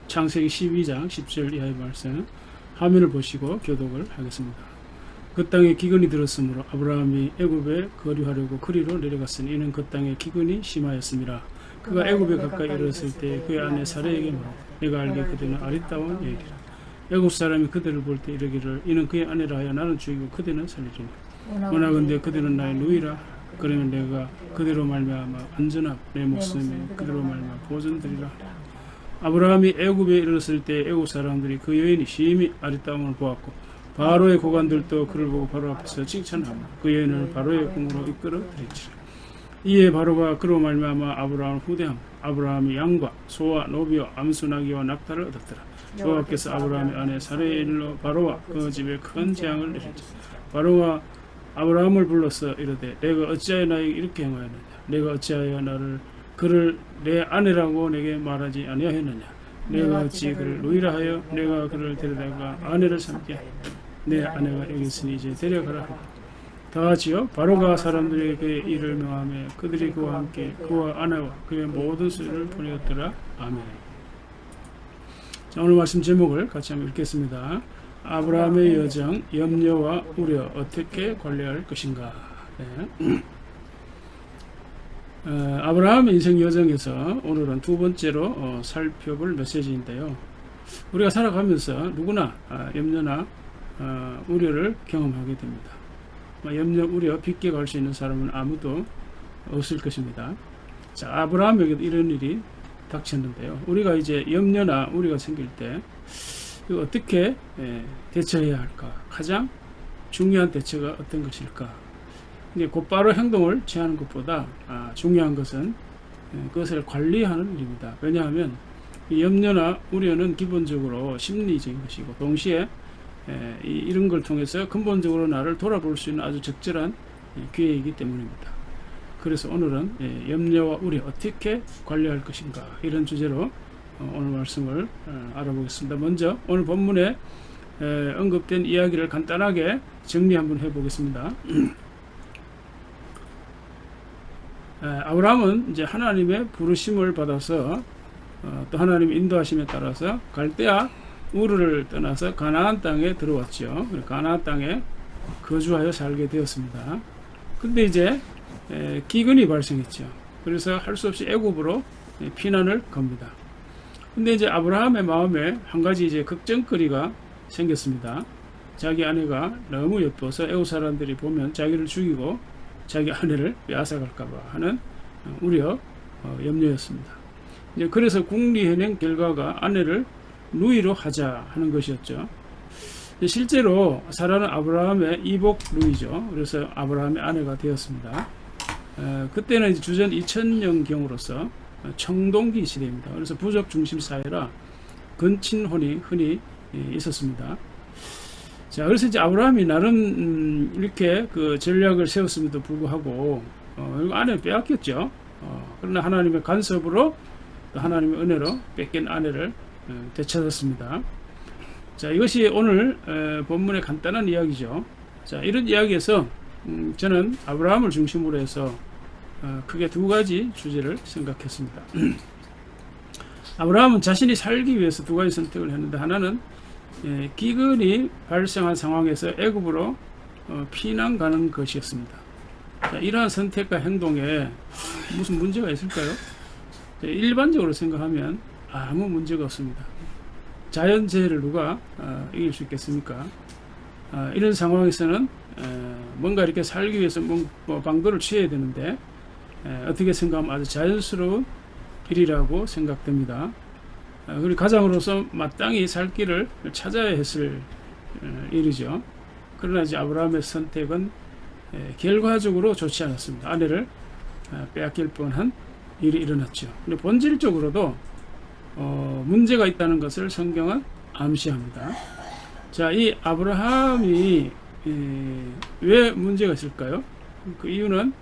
창세기 12장 10절 이하의 말씀 화면을 보시고 교독을 하겠습니다. 그 땅에 기근이 들었으므로 아브라함이 애굽에 거류하려고 그리로 내려갔으니 이는 그 땅에 기근이 심하였습니다. 그가 애굽에 가까이 이르렀을 때 그의 아내 사레에게 물어 내가 알기에 그대는 아리따운 여인이라. 애굽 사람이 그대를 볼 때 이르기를 이는 그의 아내라 하여 나는 죽이고 그대는 살리리니 원하건대 그대는 나의 누이라. 그러면 내가 그대로 말미암아 안전하고 내 목숨이 그대로 말미암아 보존되리라. 아브라함이 애굽에 이르렀을 때 애굽 사람들이 그 여인이 심히 아리따움을 보았고 바로의 고관들도 그를 보고 바로 앞에서 칭찬하며 그 여인을 바로의 궁으로 이끌어 들이치라. 이에 바로가 그로 말미암아 아브라함을 후대하며 아브라함이 양과 소와 노비와 암수나귀와 낙타를 얻었더라. 여호와께서 아브라함의 아내 사레의 일로 바로와 그 집에 큰 재앙을 내렸지. 바로가 아브라함을 불러서 이르되 내가 어찌하여 나에게 이렇게 행하였느냐. 내가 어찌하여 그를 내 아내라고 내게 말하지 아니하였느냐. 내가 어찌 그를 누이라 하여 내가 그를 데려다가 아내를 삼게 하였느냐. 내 아내가 여기 있으니 이제 데려가라 하고 다하지요. 바로가 사람들에게 그의 일을 명하며 그들이 그와 함께 그와 아내와 그의 모든 수를 보내었더라. 아멘. 자, 오늘 말씀 제목을 같이 한번 읽겠습니다. 아브라함의 여정, 염려와 우려 어떻게 관리할 것인가. 네. 아브라함의 인생 여정에서 오늘은 두 번째로 살펴볼 메시지인데요. 우리가 살아가면서 누구나 염려나 우려를 경험하게 됩니다. 염려, 우려, 빗게 갈 수 있는 사람은 아무도 없을 것입니다. 자, 아브라함에게도 이런 일이 닥쳤는데요. 우리가 이제 염려나 우려가 생길 때 어떻게 대처해야 할까? 가장 중요한 대처가 어떤 것일까? 이제 곧바로 행동을 취하는 것보다 중요한 것은 그것을 관리하는 일입니다. 왜냐하면 이 염려나 우려는 기본적으로 심리적인 것이고 동시에 이런 걸 통해서 근본적으로 나를 돌아볼 수 있는 아주 적절한 기회이기 때문입니다. 그래서 오늘은 염려와 우려 어떻게 관리할 것인가 이런 주제로 오늘 말씀을 알아보겠습니다. 먼저 오늘 본문에 언급된 이야기를 간단하게 정리 한번 해보겠습니다. 아브라함은 이제 하나님의 부르심을 받아서 또 하나님의 인도하심에 따라서 갈대아 우르를 떠나서 가나안 땅에 들어왔죠. 가나안 땅에 거주하여 살게 되었습니다. 근데 이제 기근이 발생했죠. 그래서 할 수 없이 애굽으로 피난을 갑니다. 근데 이제 아브라함의 마음에 한 가지 이제 걱정거리가 생겼습니다. 자기 아내가 너무 예뻐서 애굽 사람들이 보면 자기를 죽이고 자기 아내를 빼앗아갈까봐 하는 우려, 염려였습니다. 이제 그래서 국리현행 결과가 아내를 누이로 하자 하는 것이었죠. 실제로 사라는 아브라함의 이복 누이죠. 그래서 아브라함의 아내가 되었습니다. 그때는 이제 주전 2000년경으로서 청동기 시대입니다. 그래서 부족 중심 사회라 근친혼이 흔히 있었습니다. 자, 그래서 이제 아브라함이 나름 이렇게 그 전략을 세웠음에도 불구하고 아내를 빼앗겼죠. 그러나 하나님의 간섭으로 또 하나님의 은혜로 뺏긴 아내를 되찾았습니다. 자, 이것이 오늘 본문의 간단한 이야기죠. 자, 이런 이야기에서 저는 아브라함을 중심으로 해서 크게 두 가지 주제를 생각했습니다. 아브라함은 자신이 살기 위해서 두 가지 선택을 했는데 하나는 기근이 발생한 상황에서 애굽으로 피난 가는 것이었습니다. 자, 이러한 선택과 행동에 무슨 문제가 있을까요? 일반적으로 생각하면 아무 문제가 없습니다. 자연재해를 누가 이길 수 있겠습니까? 이런 상황에서는 뭔가 이렇게 살기 위해서 방도를 취해야 되는데 어떻게 생각하면 아주 자연스러운 일이라고 생각됩니다. 그리고 가장으로서 마땅히 살 길을 찾아야 했을 일이죠. 그러나 이제 아브라함의 선택은 결과적으로 좋지 않았습니다. 아내를 빼앗길 뻔한 일이 일어났죠. 근데 본질적으로도 문제가 있다는 것을 성경은 암시합니다. 자, 이 아브라함이 왜 문제가 있을까요? 그 이유는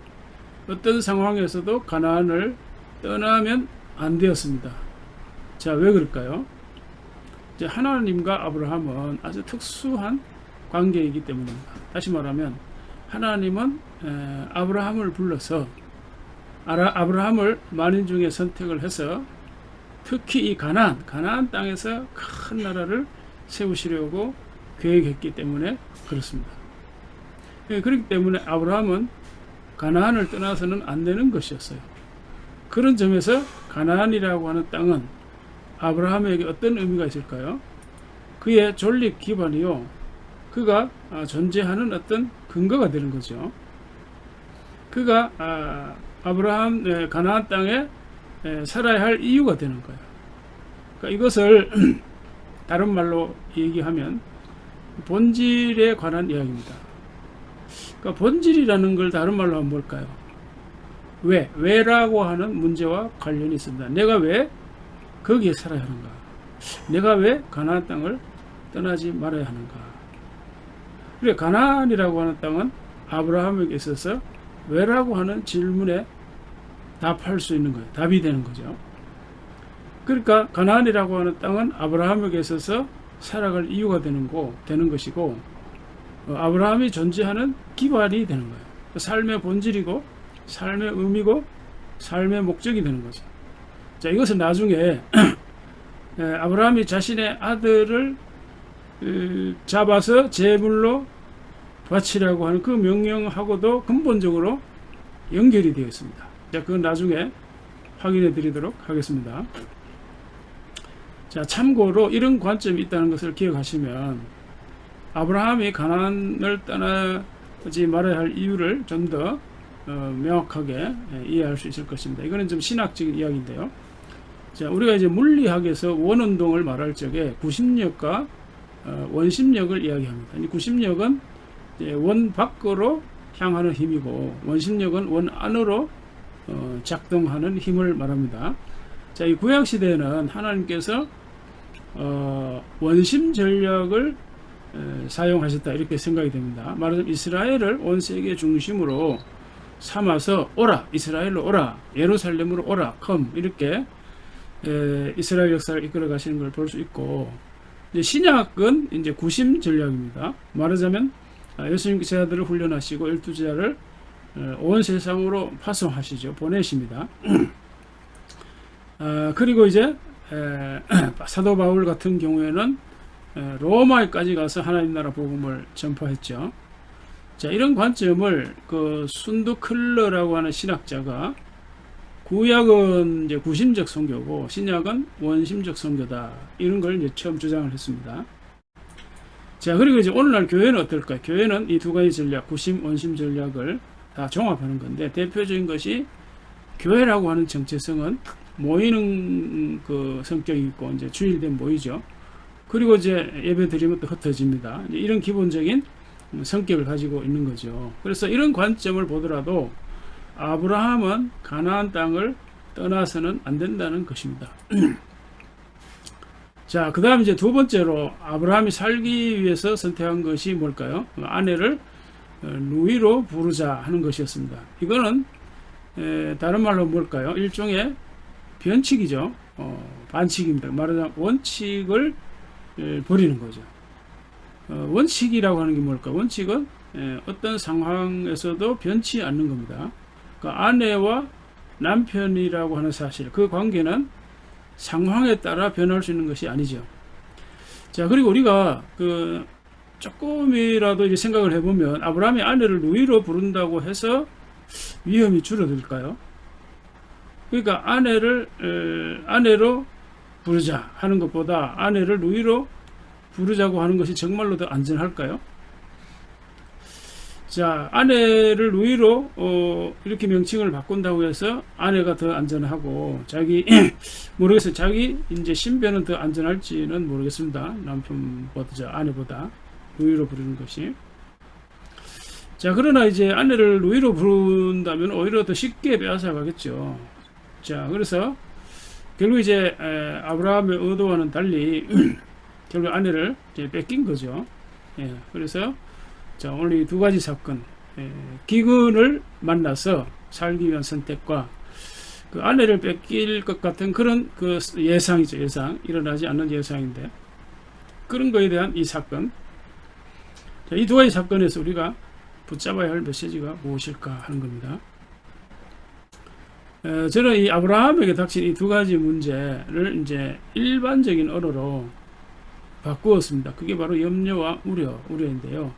어떤 상황에서도 가나안을 떠나면 안 되었습니다. 자, 왜 그럴까요? 이제 하나님과 아브라함은 아주 특수한 관계이기 때문입니다. 다시 말하면 하나님은 아브라함을 불러서 아브라함을 만인 중에 선택을 해서 특히 이 가나안 땅에서 큰 나라를 세우시려고 계획했기 때문에 그렇습니다. 그렇기 때문에 아브라함은 가나안을 떠나서는 안 되는 것이었어요. 그런 점에서 가나안이라고 하는 땅은 아브라함에게 어떤 의미가 있을까요? 그의 존립 기반이요, 그가 존재하는 어떤 근거가 되는 거죠. 그가 아브라함 가나안 땅에 살아야 할 이유가 되는 거예요. 그러니까 이것을 다른 말로 얘기하면 본질에 관한 이야기입니다. 그러니까 본질이라는 걸 다른 말로 하면 뭘까요? 왜라고 하는 문제와 관련이 있습니다. 내가 왜 거기에 살아야 하는가? 내가 왜 가나안 땅을 떠나지 말아야 하는가? 그래, 가나안이라고 하는 땅은 아브라함에게 있어서 왜라고 하는 질문에 답할 수 있는 거예요. 답이 되는 거죠. 그러니까 가나안이라고 하는 땅은 아브라함에게 있어서 살아갈 이유가 되는 것이고, 아브라함이 존재하는 기반이 되는 거예요. 삶의 본질이고, 삶의 의미고, 삶의 목적이 되는 거죠. 자, 이것은 나중에 아브라함이 자신의 아들을 잡아서 제물로 바치라고 하는 그 명령하고도 근본적으로 연결이 되어 있습니다. 자, 그건 나중에 확인해 드리도록 하겠습니다. 자, 참고로 이런 관점이 있다는 것을 기억하시면 아브라함이 가나안을 떠나지 말아야 할 이유를 좀 더 명확하게 이해할 수 있을 것입니다. 이거는 좀 신학적인 이야기인데요. 자, 우리가 이제 물리학에서 원운동을 말할 적에 구심력과 원심력을 이야기합니다. 이 구심력은 원 밖으로 향하는 힘이고, 원심력은 원 안으로 작동하는 힘을 말합니다. 자, 이 구약 시대에는 하나님께서 원심 전략을 사용하셨다, 이렇게 생각이 됩니다. 말하자면 이스라엘을 온 세계 중심으로 삼아서 오라, 이스라엘로 오라, 예루살렘으로 오라, 컴, 이렇게 이스라엘 역사를 이끌어 가시는 걸 볼 수 있고, 이제 신약은 이제 구심 전략입니다. 말하자면 예수님 제자들을 훈련하시고 12제자를 온 세상으로 파송하시죠. 보내십니다. 그리고 이제 사도 바울 같은 경우에는 로마에까지 가서 하나님 나라 복음을 전파했죠. 자, 이런 관점을 그 순두 클러라고 하는 신학자가 구약은 이제 구심적 선교고 신약은 원심적 선교다, 이런 걸 이제 처음 주장을 했습니다. 자, 그리고 이제 오늘날 교회는 어떨까요? 교회는 이 두 가지 전략, 구심, 원심 전략을 다 종합하는 건데, 대표적인 것이 교회라고 하는 정체성은 모이는 그 성격이 있고, 이제 주일된 모이죠. 그리고 이제 예배 드리면 또 흩어집니다. 이제 이런 기본적인 성격을 가지고 있는 거죠. 그래서 이런 관점을 보더라도 아브라함은 가나안 땅을 떠나서는 안 된다는 것입니다. 자, 그 다음 이제 두 번째로 아브라함이 살기 위해서 선택한 것이 뭘까요? 아내를 누이로 부르자 하는 것이었습니다. 이거는 다른 말로 뭘까요? 일종의 변칙이죠. 반칙입니다. 말하자면 원칙을 버리는 거죠. 원칙이라고 하는 게 뭘까? 원칙은 어떤 상황에서도 변치 않는 겁니다. 그러니까 아내와 남편이라고 하는 사실, 그 관계는 상황에 따라 변할 수 있는 것이 아니죠. 자, 그리고 우리가 그 조금이라도 이제 생각을 해보면 아브라함이 아내를 누이로 부른다고 해서 위험이 줄어들까요? 그러니까 아내로 부르자 하는 것보다 아내를 누이로 부르자고 하는 것이 정말로 더 안전할까요? 자, 아내를 누이로 이렇게 명칭을 바꾼다고 해서 아내가 더 안전하고 자기 모르겠어요. 자기 이제 신변은 더 안전할지는 모르겠습니다. 남편보다 아내보다 누이로 부르는 것이. 자, 그러나 이제 아내를 누이로 부른다면 오히려 더 쉽게 빼앗아가겠죠. 자, 그래서 결국 이제 아브라함의 의도와는 달리 결국 아내를 이제 뺏긴 거죠. 예, 그래서 자, 오늘 이 두 가지 사건, 기근을 만나서 살기 위한 선택과 그 아내를 뺏길 것 같은 그런 그 예상이죠. 예상, 일어나지 않는 예상인데 그런 거에 대한 이 사건. 자, 이 두 가지 사건에서 우리가 붙잡아야 할 메시지가 무엇일까 하는 겁니다. 저는 이 아브라함에게 닥친 이 두 가지 문제를 이제 일반적인 언어로 바꾸었습니다. 그게 바로 염려와 우려인데요.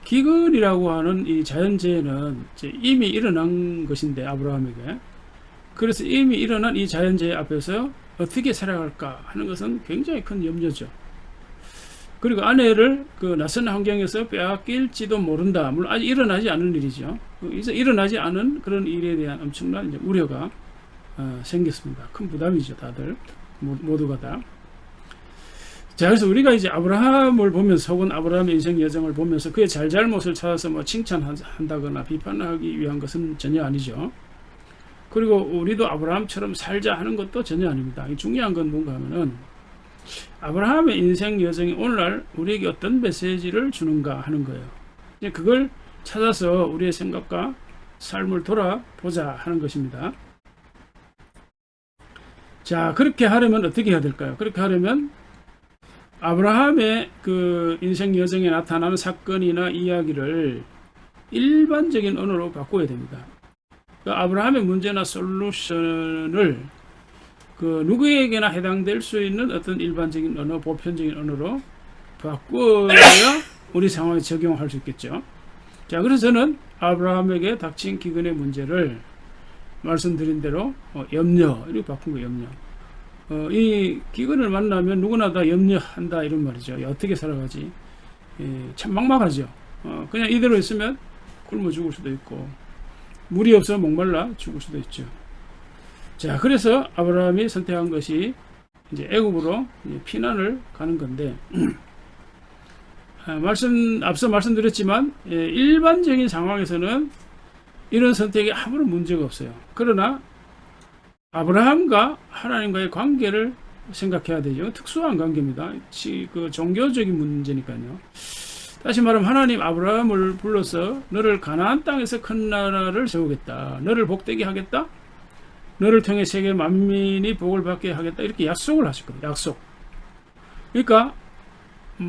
기근이라고 하는 이 자연재해는 이제 이미 일어난 것인데, 아브라함에게. 그래서 이미 일어난 이 자연재해 앞에서 어떻게 살아갈까 하는 것은 굉장히 큰 염려죠. 그리고 아내를 그 낯선 환경에서 빼앗길지도 모른다. 물론 아직 일어나지 않은 일이죠. 이제 일어나지 않은 그런 일에 대한 엄청난 이제 우려가 생겼습니다. 큰 부담이죠, 다들 모두가 다. 자, 그래서 우리가 이제 아브라함을 보면서, 혹은 아브라함의 인생 여정을 보면서 그의 잘잘못을 찾아서 뭐 칭찬한다거나 비판하기 위한 것은 전혀 아니죠. 그리고 우리도 아브라함처럼 살자 하는 것도 전혀 아닙니다. 중요한 건 뭔가 하면은 아브라함의 인생 여정이 오늘날 우리에게 어떤 메시지를 주는가 하는 거예요. 이제 그걸 찾아서 우리의 생각과 삶을 돌아보자 하는 것입니다. 자, 그렇게 하려면 어떻게 해야 될까요? 그렇게 하려면 아브라함의 그 인생 여정에 나타나는 사건이나 이야기를 일반적인 언어로 바꿔야 됩니다. 그 아브라함의 문제나 솔루션을 그 누구에게나 해당될 수 있는 어떤 일반적인 언어, 보편적인 언어로 바꿔야 우리 상황에 적용할 수 있겠죠. 자, 그래서 저는 아브라함에게 닥친 기근의 문제를 말씀드린 대로 염려, 이렇게 바꾼 거예요. 염려. 이 기근을 만나면 누구나 다 염려한다, 이런 말이죠. 어떻게 살아가지? 참 막막하죠. 그냥 이대로 있으면 굶어 죽을 수도 있고, 물이 없어 목말라 죽을 수도 있죠. 자, 그래서 아브라함이 선택한 것이 이제 애굽으로 피난을 가는 건데, 앞서 말씀드렸지만 일반적인 상황에서는 이런 선택에 아무런 문제가 없어요. 그러나 아브라함과 하나님과의 관계를 생각해야 되죠. 특수한 관계입니다. 그 종교적인 문제니까요. 다시 말하면 하나님 아브라함을 불러서 너를 가나안 땅에서 큰 나라를 세우겠다, 너를 복되게 하겠다, 너를 통해 세계 만민이 복을 받게 하겠다, 이렇게 약속을 하셨거든요. 약속. 그러니까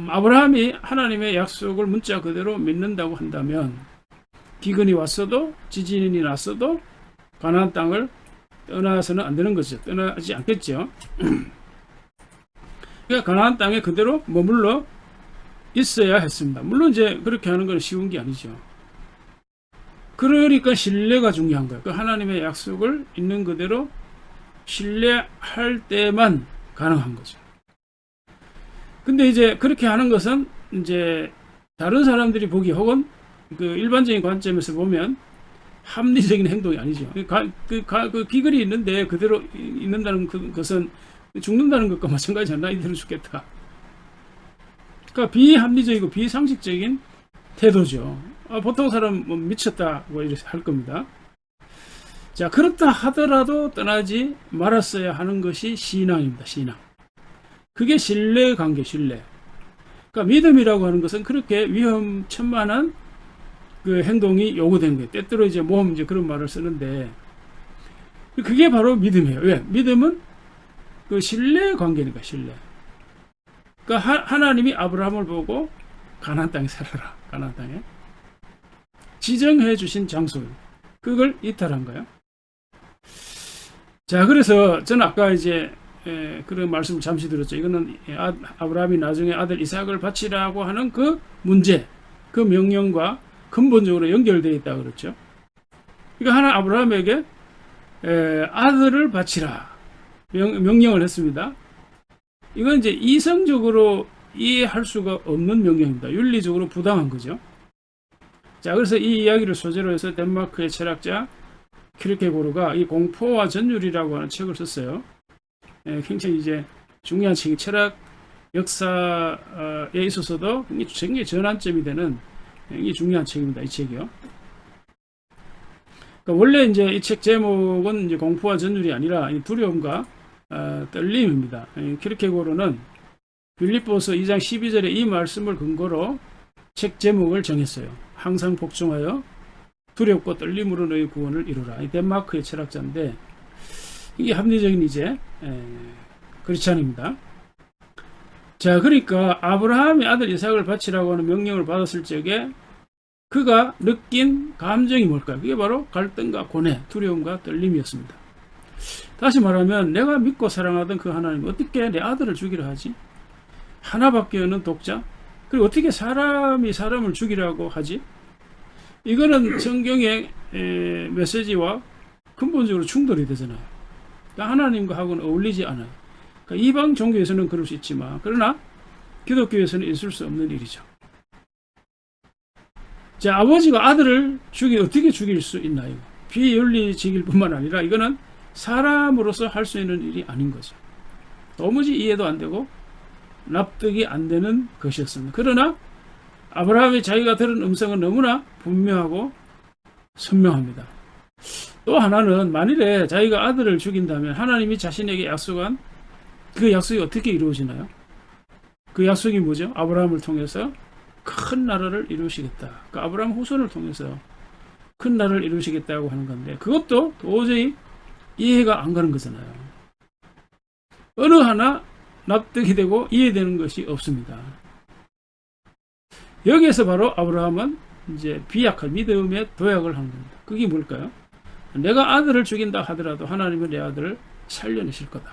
아브라함이 하나님의 약속을 문자 그대로 믿는다고 한다면 기근이 왔어도 지진이 났어도 가나안 땅을 떠나서는 안 되는 거죠. 떠나지 않겠죠. 그러니까 가나안 땅에 그대로 머물러 있어야 했습니다. 물론 이제 그렇게 하는 건 쉬운 게 아니죠. 그러니까 신뢰가 중요한 거예요. 그 하나님의 약속을 있는 그대로 신뢰할 때만 가능한 거죠. 근데 이제 그렇게 하는 것은 이제 다른 사람들이 보기, 혹은 그 일반적인 관점에서 보면 합리적인 행동이 아니죠. 그 기근이 있는데 그대로 있는다는 것은 죽는다는 것과 마찬가지잖아. 이대로 죽겠다. 그러니까 비합리적이고 비상식적인 태도죠. 보통 사람 뭐 미쳤다고 이렇게 할 겁니다. 자, 그렇다 하더라도 떠나지 말았어야 하는 것이 신앙입니다. 신앙. 그게 신뢰 관계, 신뢰. 그러니까 믿음이라고 하는 것은 그렇게 위험천만한 그 행동이 요구된 거예요. 때때로 이제 모험 이제 그런 말을 쓰는데, 그게 바로 믿음이에요. 왜? 믿음은 그 신뢰 관계니까, 신뢰. 그러니까 하나님이 아브라함을 보고 가나안 땅에 살아라, 가나안 땅에 지정해 주신 장소, 그걸 이탈한 거예요. 자, 그래서 저는 아까 이제 그런 말씀을 잠시 드렸죠. 이거는 아브라함이 나중에 아들 이삭을 바치라고 하는 그 문제, 그 명령과 근본적으로 연결되어 있다고 그랬죠. 그러니까 하나 아브라함에게 아들을 바치라 명령을 했습니다. 이건 이제 이성적으로 이해할 수가 없는 명령입니다. 윤리적으로 부당한 거죠. 자, 그래서 이 이야기를 소재로 해서 덴마크의 철학자 키르케고르가 이 공포와 전율이라고 하는 책을 썼어요. 굉장히 이제 중요한 책이, 철학 역사에 있어서도 굉장히 전환점이 되는 굉장히 중요한 책입니다. 이 책이요. 그러니까 원래 이제 이 책 제목은 이제 공포와 전율이 아니라 두려움과 떨림입니다. 키르케고르는 빌립보서 2장 12절에 이 말씀을 근거로 책 제목을 정했어요. 항상 복종하여 두렵고 떨림으로 너희 구원을 이루라. 이 덴마크의 철학자인데, 이게 합리적인 이제 크리스찬입니다. 자, 그러니까 아브라함이 아들 이삭을 바치라고 하는 명령을 받았을 적에 그가 느낀 감정이 뭘까요? 그게 바로 갈등과 고뇌, 두려움과 떨림이었습니다. 다시 말하면 내가 믿고 사랑하던 그 하나님 어떻게 내 아들을 죽이려 하지? 하나밖에 없는 독자? 그리고 어떻게 사람이 사람을 죽이라고 하지? 이거는 성경의 메시지와 근본적으로 충돌이 되잖아요. 그러니까 하나님과 하고는 어울리지 않아요. 그러니까 이방 종교에서는 그럴 수 있지만 그러나 기독교에서는 있을 수 없는 일이죠. 자, 아버지가 아들을 어떻게 죽일 수 있나요? 비윤리적일 뿐만 아니라 이거는 사람으로서 할 수 있는 일이 아닌 거죠. 도무지 이해도 안 되고 납득이 안 되는 것이었습니다. 그러나 아브라함이 자기가 들은 음성은 너무나 분명하고 선명합니다. 또 하나는 만일에 자기가 아들을 죽인다면 하나님이 자신에게 약속한 그 약속이 어떻게 이루어지나요? 그 약속이 뭐죠? 아브라함을 통해서 큰 나라를 이루시겠다. 그 아브라함 후손을 통해서 큰 나라를 이루시겠다고 하는 건데 그것도 도저히 이해가 안 가는 거잖아요. 어느 하나 납득이 되고 이해되는 것이 없습니다. 여기에서 바로 아브라함은 이제 비약한 믿음의 도약을 하는 겁니다. 그게 뭘까요? 내가 아들을 죽인다 하더라도 하나님은 내 아들을 살려내실 거다.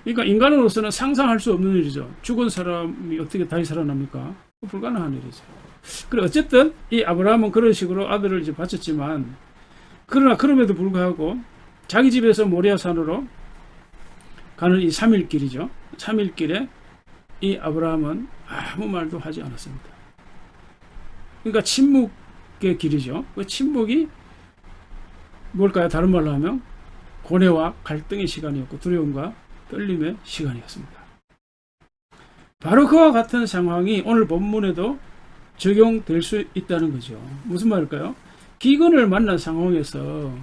그러니까 인간으로서는 상상할 수 없는 일이죠. 죽은 사람이 어떻게 다시 살아납니까? 불가능한 일이죠. 그래 어쨌든 이 아브라함은 그런 식으로 아들을 이제 바쳤지만 그러나 그럼에도 불구하고 자기 집에서 모리아산으로 가는 이 3일길이죠. 3일길에 이 아브라함은 아무 말도 하지 않았습니다. 그러니까 침묵의 길이죠. 그 침묵이 뭘까요? 다른 말로 하면 고뇌와 갈등의 시간이었고 두려움과 떨림의 시간이었습니다. 바로 그와 같은 상황이 오늘 본문에도 적용될 수 있다는 거죠. 무슨 말일까요? 기근을 만난 상황에서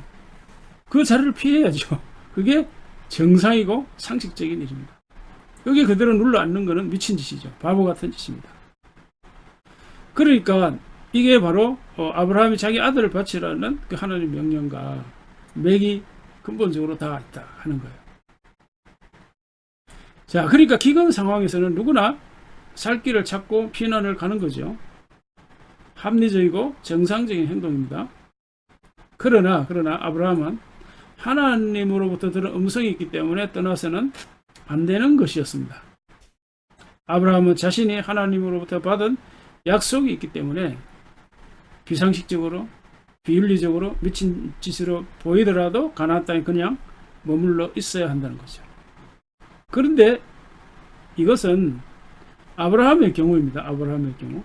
그 자리를 피해야죠. 그게 정상이고 상식적인 일입니다. 여기 그대로 눌러 앉는 것은 미친 짓이죠. 바보 같은 짓입니다. 그러니까 이게 바로 아브라함이 자기 아들을 바치라는 그 하나님의 명령과 맥이 근본적으로 다 있다 하는 거예요. 자, 그러니까 기근 상황에서는 누구나 살 길을 찾고 피난을 가는 거죠. 합리적이고 정상적인 행동입니다. 그러나 아브라함은 하나님으로부터 들은 음성이 있기 때문에 떠나서는 안 되는 것이었습니다. 아브라함은 자신이 하나님으로부터 받은 약속이 있기 때문에 비상식적으로 비윤리적으로 미친 짓으로 보이더라도 가나안 땅에 그냥 머물러 있어야 한다는 거죠. 그런데 이것은 아브라함의 경우입니다. 아브라함의 경우.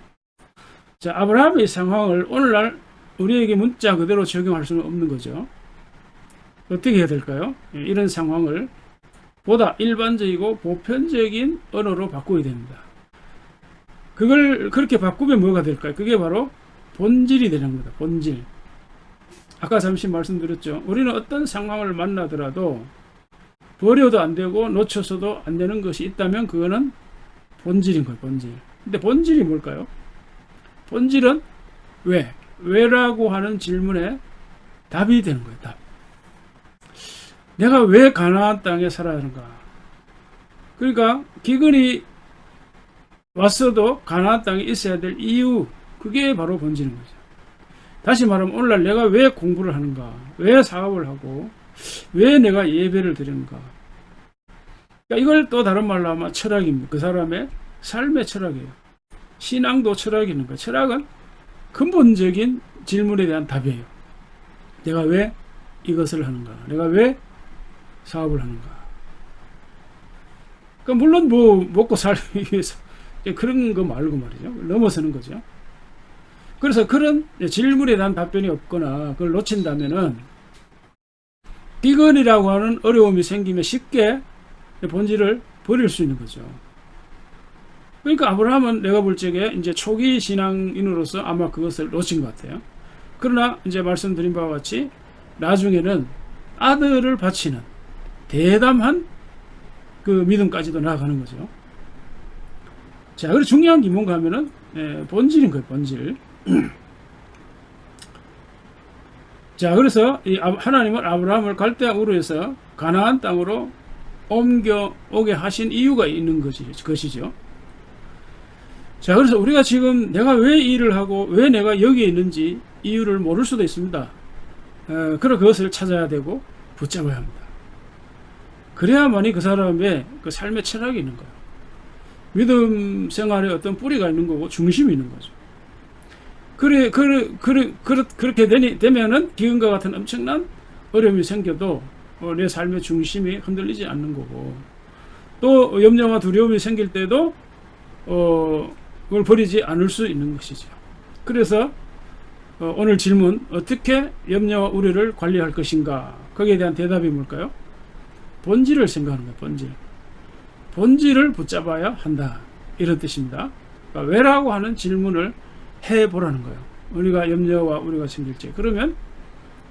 자, 아브라함의 상황을 오늘날 우리에게 문자 그대로 적용할 수는 없는 거죠. 어떻게 해야 될까요? 이런 상황을 보다 일반적이고 보편적인 언어로 바꾸어야 됩니다. 그걸 그렇게 바꾸면 뭐가 될까요? 그게 바로 본질이 되는 겁니다. 본질. 아까 잠시 말씀드렸죠. 우리는 어떤 상황을 만나더라도 버려도 안 되고 놓쳐서도 안 되는 것이 있다면 그거는 본질인 거예요. 본질. 근데 본질이 뭘까요? 본질은 왜? 왜라고 하는 질문에 답이 되는 거예요. 답. 내가 왜 가나안 땅에 살아야 하는가? 그러니까 기근이 왔어도 가나안 땅에 있어야 될 이유, 그게 바로 본질인 거죠. 다시 말하면 오늘날 내가 왜 공부를 하는가? 왜 사업을 하고? 왜 내가 예배를 드리는가? 그러니까 이걸 또 다른 말로 하면 철학입니다. 그 사람의 삶의 철학이에요. 신앙도 철학이 있는 거예요. 철학은 근본적인 질문에 대한 답이에요. 내가 왜 이것을 하는가? 내가 왜 사업을 하는가? 그러니까 물론 뭐 먹고 살기 위해서 그런 거 말고 말이죠. 넘어서는 거죠. 그래서 그런 질문에 대한 답변이 없거나 그걸 놓친다면은 비건이라고 하는 어려움이 생기면 쉽게 본질을 버릴 수 있는 거죠. 그러니까 아브라함은 내가 볼 적에 이제 초기 신앙인으로서 아마 그것을 놓친 것 같아요. 그러나 이제 말씀드린 바와 같이 나중에는 아들을 바치는 대담한 그 믿음까지도 나아가는 거죠. 자, 그리고 중요한 게 뭔가 하면은 본질인 거예요. 본질. 자, 그래서 이 하나님은 아브라함을 갈대아 우르에서 가나안 땅으로 옮겨오게 하신 이유가 있는 것이죠. 자, 그래서 우리가 지금 내가 왜 이 일을 하고 왜 내가 여기에 있는지 이유를 모를 수도 있습니다. 그래 그것을 찾아야 되고 붙잡아야 합니다. 그래야만이 그 사람의 그 삶의 철학이 있는 거예요. 믿음 생활에 어떤 뿌리가 있는 거고 중심이 있는 거죠. 그렇게 되면은 기근과 같은 엄청난 어려움이 생겨도 내 삶의 중심이 흔들리지 않는 거고, 또 염려와 두려움이 생길 때도 그걸 버리지 않을 수 있는 것이죠. 그래서 오늘 질문, 어떻게 염려와 우려를 관리할 것인가? 거기에 대한 대답이 뭘까요? 본질을 생각하는 거예요. 본질을 붙잡아야 한다, 이런 뜻입니다. 그러니까 왜라고 하는 질문을 해보라는 거예요. 우리가 염려와 우려가 생길 때, 그러면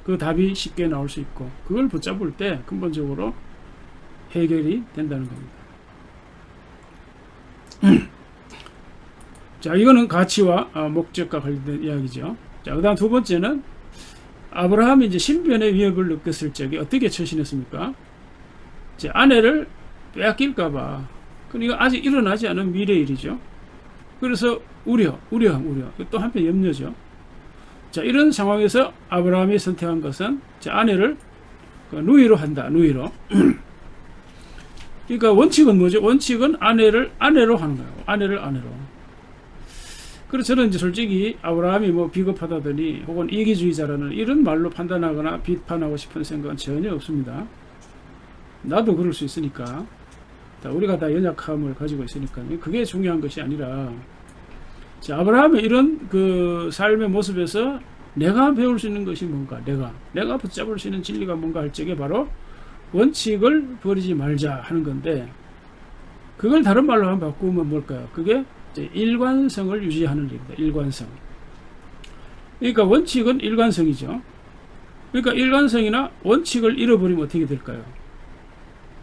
그 답이 쉽게 나올 수 있고, 그걸 붙잡을 때 근본적으로 해결이 된다는 겁니다. 자, 이거는 가치와 목적과 관련된 이야기죠. 자, 그 다음 두 번째는, 아브라함이 이제 신변의 위협을 느꼈을 적에 어떻게 처신했습니까? 제 아내를 빼앗길까봐, 그러니까 아직 일어나지 않은 미래 일이죠. 그래서 우려. 또 한편 염려죠. 자, 이런 상황에서 아브라함이 선택한 것은 제 아내를 누이로 한다, 누이로. 그러니까 원칙은 뭐죠? 원칙은 아내로 하는 거예요. 아내로. 그래서 저는 이제 솔직히 아브라함이 뭐 비겁하다더니 혹은 이기주의자라는 이런 말로 판단하거나 비판하고 싶은 생각은 전혀 없습니다. 나도 그럴 수 있으니까. 우리가 다 연약함을 가지고 있으니까요. 그게 중요한 것이 아니라, 자, 아브라함의 이런 그 삶의 모습에서 내가 배울 수 있는 것이 뭔가, 내가 붙잡을 수 있는 진리가 뭔가 할 적에 바로 원칙을 버리지 말자 하는 건데, 그걸 다른 말로 한번 바꾸면 뭘까요? 그게 이제 일관성을 유지하는 일입니다. 일관성. 그러니까 원칙은 일관성이죠. 그러니까 일관성이나 원칙을 잃어버리면 어떻게 될까요?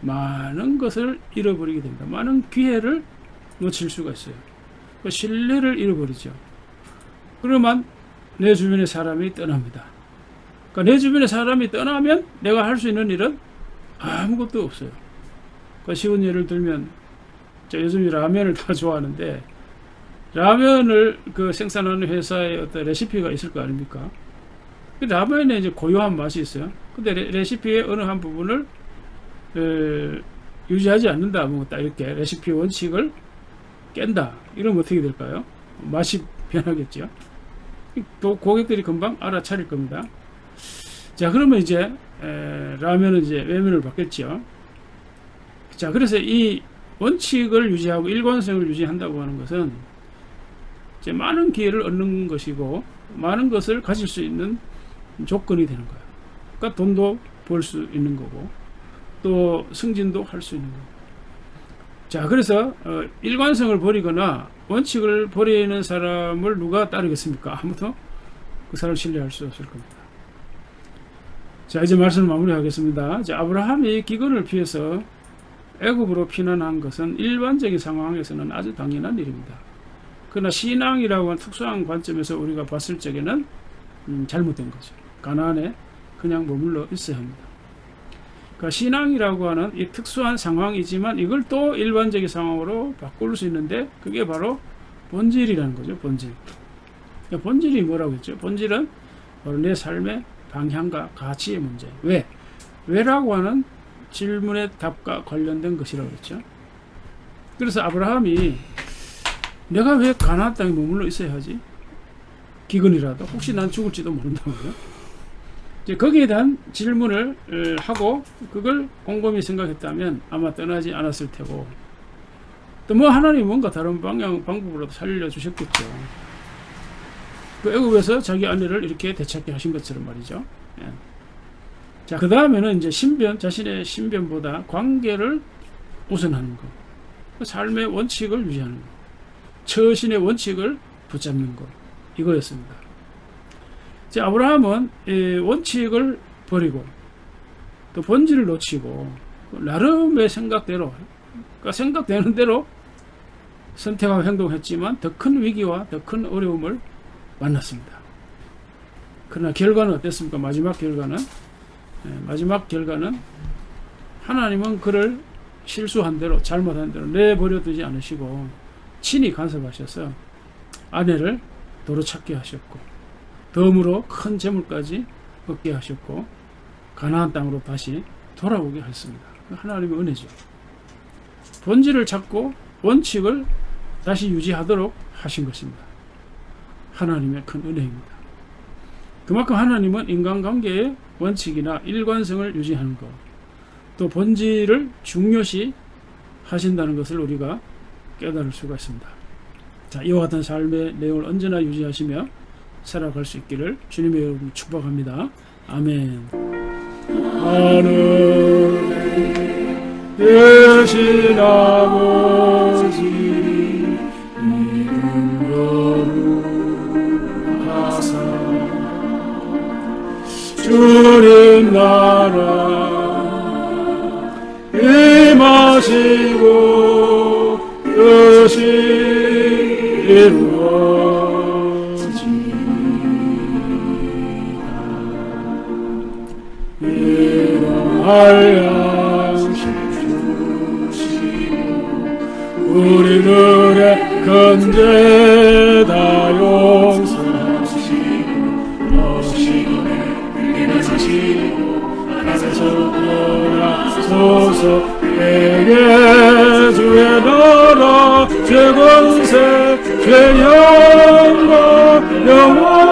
많은 것을 잃어버리게 됩니다. 많은 기회를 놓칠 수가 있어요. 신뢰를 잃어버리죠. 그러면 내 주변의 사람이 떠납니다. 그러니까 내 주변의 사람이 떠나면 내가 할 수 있는 일은 아무것도 없어요. 그러니까 쉬운 예를 들면, 요즘 라면을 다 좋아하는데, 라면을 생산하는 회사의 어떤 레시피가 있을 거 아닙니까? 라면에 이제 고유한 맛이 있어요. 근데 레시피의 어느 한 부분을 유지하지 않는다, 뭐 딱 이렇게 레시피 원칙을 깬다, 이러면 어떻게 될까요? 맛이 변하겠죠. 또 고객들이 금방 알아차릴 겁니다. 자, 그러면 이제 라면은 이제 외면을 받겠죠. 자, 그래서 이 원칙을 유지하고 일관성을 유지한다고 하는 것은 이제 많은 기회를 얻는 것이고, 많은 것을 가질 수 있는 조건이 되는 거예요. 그러니까 돈도 벌 수 있는 거고, 또 승진도 할 수 있는 거고. 자, 그래서 일관성을 버리거나 원칙을 버리는 사람을 누가 따르겠습니까? 아무도 그 사람을 신뢰할 수 없을 겁니다. 자, 이제 말씀을 마무리하겠습니다. 자, 아브라함이 기근을 피해서 애굽으로 피난한 것은 일반적인 상황에서는 아주 당연한 일입니다. 그러나 신앙이라고 하는 특수한 관점에서 우리가 봤을 적에는 잘못된 거죠. 가나안에 그냥 머물러 있어야 합니다. 그러니까 신앙이라고 하는 이 특수한 상황이지만 이걸 또 일반적인 상황으로 바꿀 수 있는데, 그게 바로 본질이라는 거죠. 본질. 그러니까 본질이 뭐라고 했죠? 본질은 바로 내 삶의 방향과 가치의 문제. 왜라고 하는 질문의 답과 관련된 것이라고 했죠. 그래서 아브라함이 내가 왜 가나안 땅에 머물러 있어야 하지? 기근이라도 혹시 난 죽을지도 모른다고요. 이제 거기에 대한 질문을 하고 그걸 곰곰이 생각했다면 아마 떠나지 않았을 테고, 또 뭐 하나님이 뭔가 다른 방법으로 살려주셨겠죠. 그 애굽에서 자기 아내를 이렇게 되찾게 하신 것처럼 말이죠. 예. 자, 그 다음에는 이제 자신의 신변보다 관계를 우선하는 것, 그 삶의 원칙을 유지하는 것, 처신의 원칙을 붙잡는 것, 이거였습니다. 자, 아브라함은 원칙을 버리고 또 본질을 놓치고 나름의 생각대로, 그러니까 생각되는 대로 선택하고 행동했지만 더 큰 위기와 더 큰 어려움을 만났습니다. 그러나 결과는 어땠습니까? 마지막 결과는 하나님은 그를 실수한 대로, 잘못한 대로 내버려 두지 않으시고 친히 간섭하셔서 아내를 도로 찾게 하셨고 덤으로 큰 재물까지 얻게 하셨고 가나안 땅으로 다시 돌아오게 하셨습니다. 하나님의 은혜죠. 본질을 찾고 원칙을 다시 유지하도록 하신 것입니다. 하나님의 큰 은혜입니다. 그만큼 하나님은 인간관계의 원칙이나 일관성을 유지하는 것, 또 본질을 중요시 하신다는 것을 우리가 깨달을 수가 있습니다. 자, 이와 같은 삶의 내용을 언제나 유지하시며 살아갈 수 있기를 주님의 이름으로 축복합니다. 아멘. 하늘 대신 아버지 이름 거룩하사 주님 나라 임하시고 뜻이 이루어지이다. 일용할 주시고 우리 눈에 건재다 용서하시고 어시고 일어나시고 하나님께서 돌아서서 내게 주의 나라 죄권세 죄영광 영원